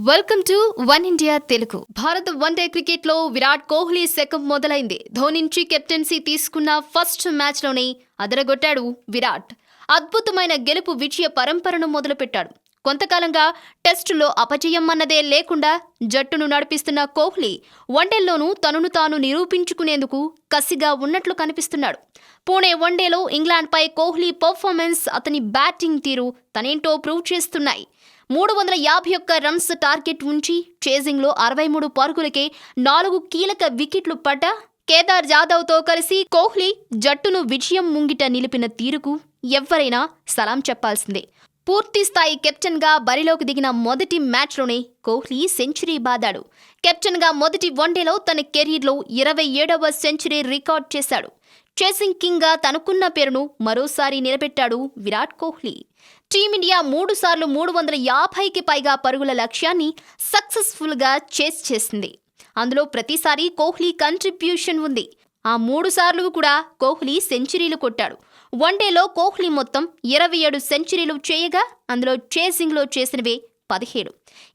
Welcome to one India Telugu. భారత one day cricket లో విరాట్ కోహ్లీ శకం మొదలైంది. ధోని నుంచి కెప్టెన్సీ తీసుకున్న ఫస్ట్ మ్యాచ్ లోనే అదరగొట్టాడు విరాట్. అద్భుతమైన గెలుపు విజయ పరంపరను మొదలుపెట్టాడు. కొంతకాలంగా టెస్టులో అపజయం అన్నదే లేకుండా జట్టును నడిపిస్తున్న కోహ్లీ వన్డేల్లోనూ తనను తాను నిరూపించుకునేందుకు కసిగా ఉన్నట్లు కనిపిస్తున్నాడు. పుణె వన్డేలో ఇంగ్లాండ్పై కోహ్లీ పర్ఫార్మెన్స్, అతని బ్యాటింగ్ తీరు తనేంటో ప్రూవ్ చేస్తున్నాయి. 351 రన్స్ టార్గెట్ ఉంచి చేజింగ్లో 63 పరుగులకే 4 కీలక వికెట్లు పడ్డ కేదార్ జాదవ్తో కలిసి కోహ్లీ జట్టును విజయం ముంగిట నిలిపిన తీరుకు ఎవ్వరైనా సలాం చెప్పాల్సిందే. పూర్తిస్థాయి కెప్టెన్గా బరిలోకి దిగిన మొదటి మ్యాచ్లోనే కోహ్లీ సెంచరీ బాదాడు. కెప్టెన్గా మొదటి వన్డేలో తన కెరీర్లో 27వ సెంచరీ రికార్డ్ చేశాడు. చేసింగ్ కింగ్గా తనకున్న పేరును మరోసారి నిలబెట్టాడు విరాట్ కోహ్లీ. టీమిండియా 3 సార్లు 350కి పైగా పరుగుల లక్ష్యాన్ని సక్సెస్ఫుల్గా చేస్ చేసింది. అందులో ప్రతిసారి కోహ్లీ కంట్రిబ్యూషన్ ఉంది. ఆ 3 సార్లు కూడా కోహ్లీ సెంచరీలు కొట్టాడు. వన్డేలో కోహ్లీ మొత్తం 27 సెంచరీలు చేయగా అందులో చేసింగ్లో చేసినవే 17.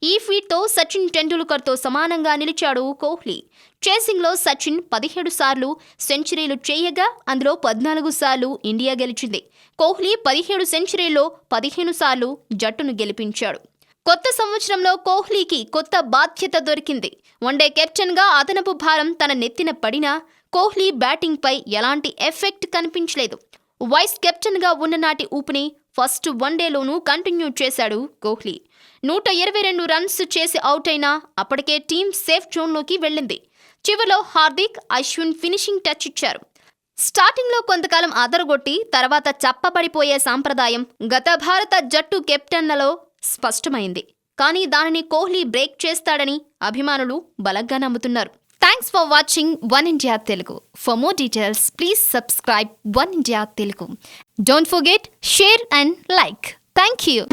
ఈ ఫీట్తో సచిన్ టెండూల్కర్తో సమానంగా నిలిచాడు కోహ్లీ. చేసింగ్లో సచిన్ 17 సార్లు సెంచరీలు చేయగా అందులో 14 సార్లు ఇండియా గెలిచింది. కోహ్లీ 17 సెంచరీల్లో 15 సార్లు జట్టును గెలిపించాడు. కొత్త సంవత్సరంలో కోహ్లీకి కొత్త బాధ్యత దొరికింది. వన్డే కెప్టెన్గా అదనపు భారం తన నెత్తిన పడినా కోహ్లీ బ్యాటింగ్పై ఎలాంటి ఎఫెక్ట్ కనిపించలేదు. వైస్ కెప్టెన్గా ఉన్న నాటి ఊపుని ఫస్ట్ వన్డేలోనూ కంటిన్యూ చేశాడు కోహ్లీ. 122 రన్స్ చేసి అవుట్ అయినా అప్పటికే టీం సేఫ్ జోన్లోకి వెళ్ళింది. చివరిలో హార్దిక్, అశ్విన్ ఫినిషింగ్ టచ్ ఇచ్చారు. స్టార్టింగ్లో కొంతకాలం అదరగొట్టి తర్వాత చప్పబడిపోయే సాంప్రదాయం గత భారత జట్టు కెప్టెన్లలో స్పష్టమైంది. కానీ దానిని కోహ్లీ బ్రేక్ చేస్తాడని అభిమానులు బలంగా నమ్ముతున్నారు. Thanks for watching one India Telugu. For more details please subscribe one India Telugu. Don't forget, share and like. Thank you.